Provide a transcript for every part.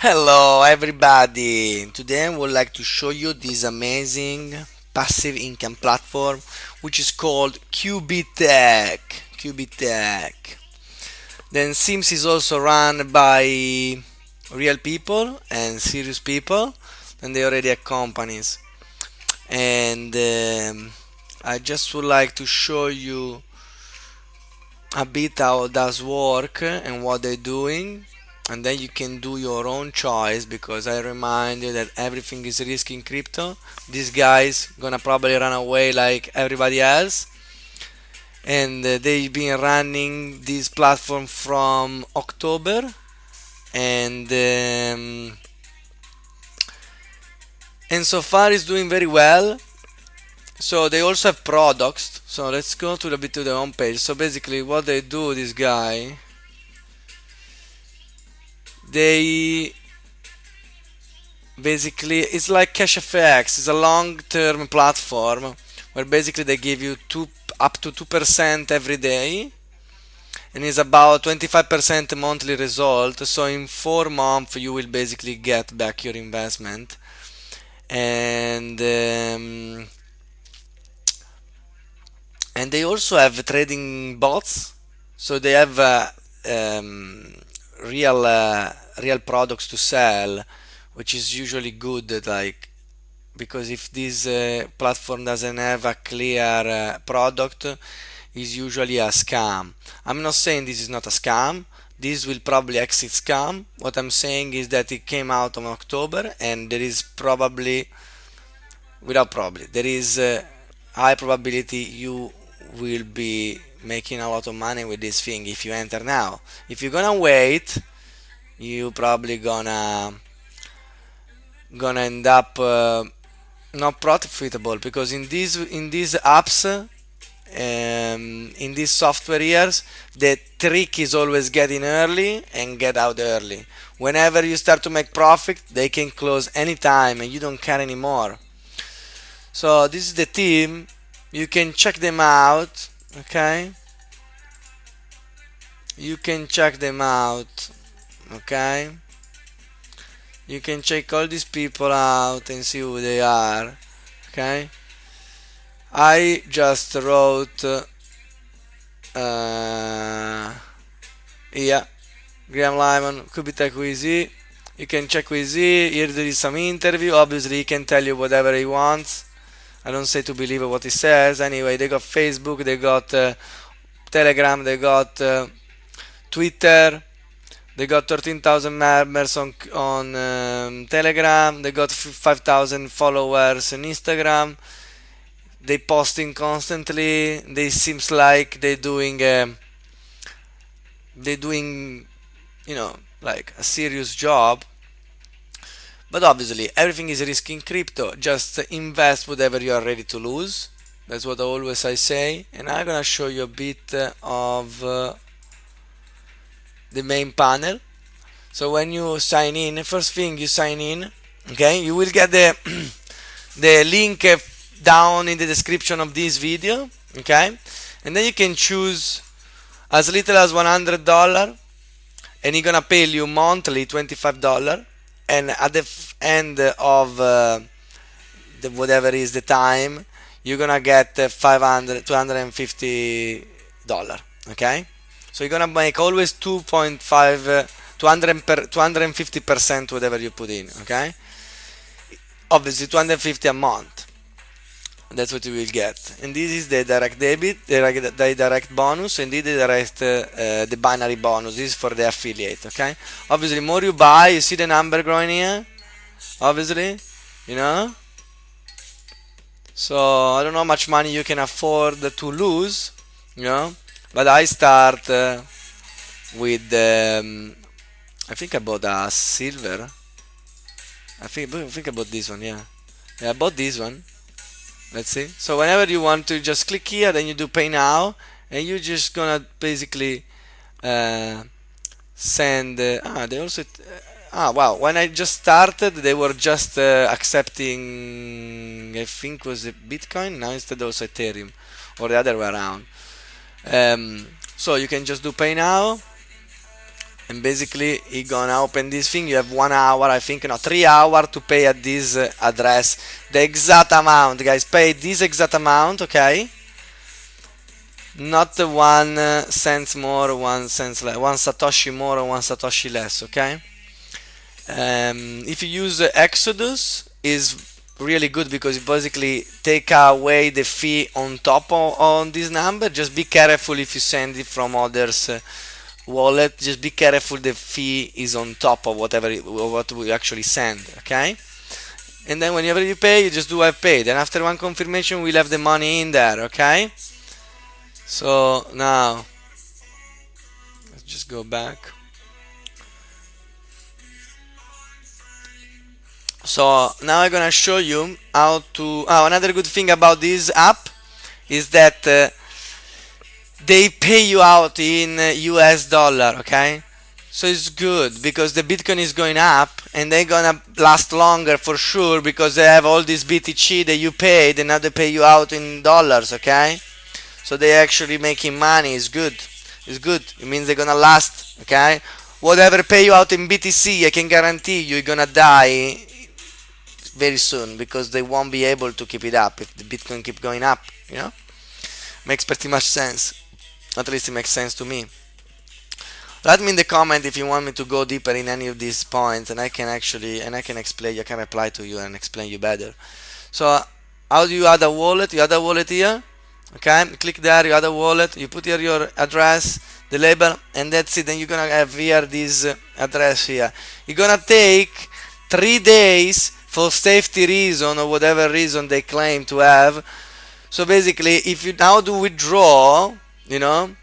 Hello everybody! Today I would like to show you this amazing passive income platform which is called Quibittech. Quibittech. Then Sims is also run by real people and serious people, and they already have companies. And I just would like to show you a bit how it does work and what they're doing, and then you can do your own choice, because I remind you that everything is risky in crypto. This guy's gonna probably run away like everybody else, and they've been running this platform from October, and so far it's doing very well. So they also have products. So let's go to a bit to the home page. So basically what they do, this guy, they basically, it's like CashFx. It's a long-term platform where basically they give you up to 2% every day, and it's about 25% monthly result. So in 4 months you will basically get back your investment. And they also have trading bots. So they have um, real real products to sell, which is usually good. Like, because if this platform doesn't have a clear product, is usually a scam. I'm not saying this is not a scam. This will probably exit scam. What I'm saying is that it came out in October, and there is probably, without probably, there is a high probability you will be making a lot of money with this thing if you enter now. If you're gonna wait, you probably gonna end up not profitable, because in these apps, in these software years, the trick is always get in early and get out early. Whenever you start to make profit, they can close anytime and you don't care anymore. So this is the team. You can check them out. Okay, you can check them out. Okay, you can check all these people out and see who they are. Okay, I just wrote yeah, Graham Lyman, Quibittech Quizy. You can check Quizy. Here there is some interview. Obviously, he can tell you whatever he wants. I don't say to believe what he says. Anyway, they got Facebook, they got Telegram, they got Twitter. They got 13,000 members on Telegram. They got 5,000 followers on Instagram. They posting constantly. They seems like they're doing like a serious job. But obviously everything is risky in crypto. Just invest whatever you are ready to lose. That's what always I say. And I'm gonna show you a bit of the main panel. So when you sign in, first thing you sign in, okay, you will get the the link down in the description of this video, okay, and then you can choose as little as $100, and you're gonna pay you monthly $25, and at the end of whatever is the time, you're gonna get 500 $250, okay. So you're gonna make always 2.5 250% whatever you put in, okay. Obviously 250 a month, that's what you will get. And this is the direct debit, the direct bonus, and this is the binary bonus. This is for the affiliate, okay. Obviously more you buy, you see the number growing here, obviously, you know. So I don't know how much money you can afford to lose, you know, but I start with I think I bought a silver. I think I bought this one, yeah. Yeah, I bought this one. Let's see. So whenever you want to, just click here, then you do pay now, and you're just gonna basically uh, send. They also. Wow. When I just started, they were just accepting. I think was it Bitcoin. Now instead also Ethereum, or the other way around. So you can just do pay now, and basically you're gonna open this thing. You have 1 hour, I think, no, 3 hours to pay at this address the exact amount, guys. Pay this exact amount, okay? Not the 1 cent more, 1 cent less, 1 Satoshi more or 1 Satoshi less, okay? If you use Exodus, is really good because it basically take away the fee on top of on this number. Just be careful if you send it from others wallet. Just be careful the fee is on top of what we actually send, okay? And then whenever you pay, you just do I've paid, and after one confirmation we'll have the money in there, okay? So now let's just go back. So now I'm gonna show you how to. Another good thing about this app is that they pay you out in US dollar, okay? So it's good because the Bitcoin is going up and they're gonna last longer for sure because they have all this BTC that you paid and now they pay you out in dollars, okay? So they're actually making money. It's good. It's good. It means they're gonna last, okay? Whatever pay you out in BTC, I can guarantee you're gonna die very soon because they won't be able to keep it up if the Bitcoin keep going up, you know? Makes pretty much sense. At least it makes sense to me. Write me in the comment if you want me to go deeper in any of these points, and I can explain. I can reply to you and explain you better. So how do you add a wallet? You add a wallet here, okay? Click there, you add a wallet, you put here your address, the label, and that's it. Then you're gonna have here this address here. You're gonna take 3 days for safety reason or whatever reason they claim to have. So basically, if you now do withdraw, you know,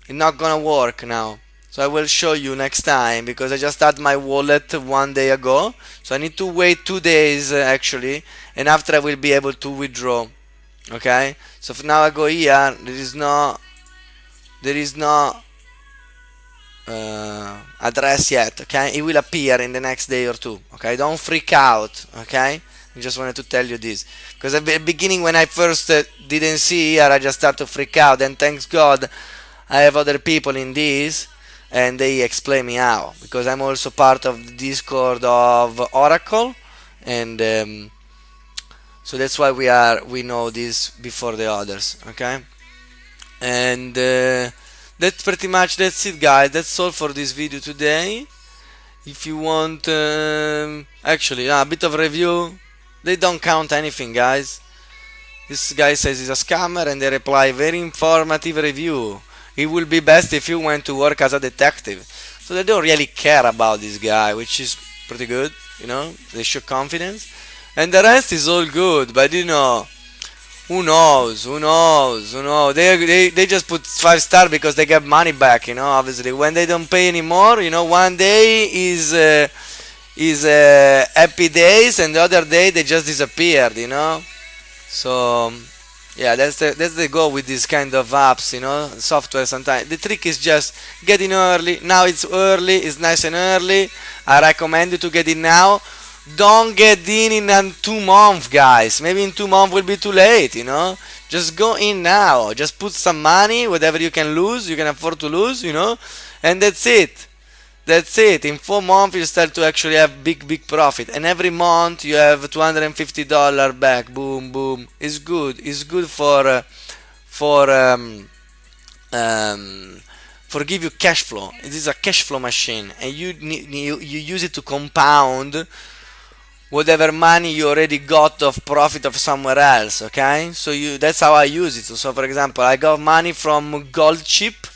it's not gonna work now. So I will show you next time because I just had my wallet 1 day ago. So I need to wait 2 days actually, and after I will be able to withdraw. Okay. So for now I go here. There is no address yet, okay? It will appear in the next day or two, okay? Don't freak out, okay? I just wanted to tell you this because at the beginning when I first didn't see here, I just started to freak out, and thanks God I have other people in this and they explain me how, because I'm also part of the Discord of Oracle, and so that's why we know this before the others, okay? And that's pretty much that's it, guys. That's all for this video today. If you want actually a bit of review, they don't count anything, guys. This guy says he's a scammer and they reply very informative review. It will be best if you went to work as a detective. So they don't really care about this guy, which is pretty good, you know. They show confidence, and the rest is all good, but you know, who knows? They just put 5 star because they get money back, you know. Obviously, when they don't pay anymore, you know, one day is happy days, and the other day they just disappeared, you know. So yeah, that's the goal with this kind of apps, you know, software. Sometimes the trick is just get in early. Now it's early, it's nice and early. I recommend you to get in now. Don't get in 2 months, guys. Maybe in 2 months will be too late, you know. Just go in now. Just put some money, whatever you can lose, you can afford to lose, you know, and that's it. That's it. In 4 months you start to actually have big profit, and every month you have $250 back. Boom, boom. It's good. It's good for give you cash flow. It is a cash flow machine, and you use it to compound whatever money you already got of profit of somewhere else. Okay, so that's how I use it. So for example, I got money from Gold Chip.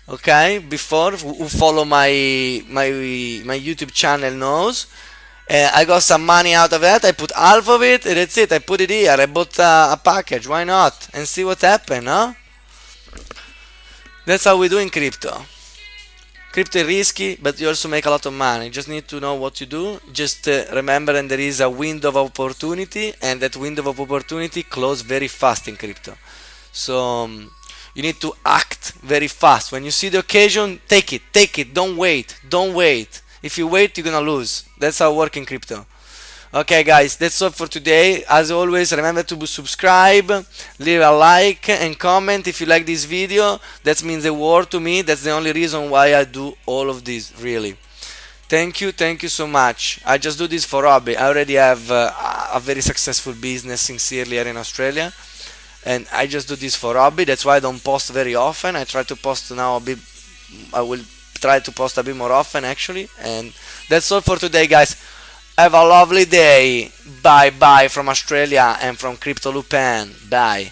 Okay, before, who follow my YouTube channel knows. I got some money out of that. I put half of it, and that's it. I put it here. I bought a package. Why not? And see what happened, huh? That's how we do in crypto. Crypto is risky, but you also make a lot of money. You just need to know what you do. Just remember that there is a window of opportunity, and that window of opportunity closes very fast in crypto. So you need to act very fast. When you see the occasion, take it. Don't wait. If you wait, you're gonna lose. That's how it works in crypto. Okay, guys, that's all for today. As always, remember to subscribe, leave a like, and comment if you like this video. That means the world to me. That's the only reason why I do all of this, really. Thank you so much. I just do this for hobby. I already have a very successful business sincerely here in Australia, and I just do this for hobby. That's why I don't post very often. I try to post now a bit. I will try to post a bit more often actually. And that's all for today, guys. Have a lovely day. Bye bye from Australia and from Crypto Lupin. Bye.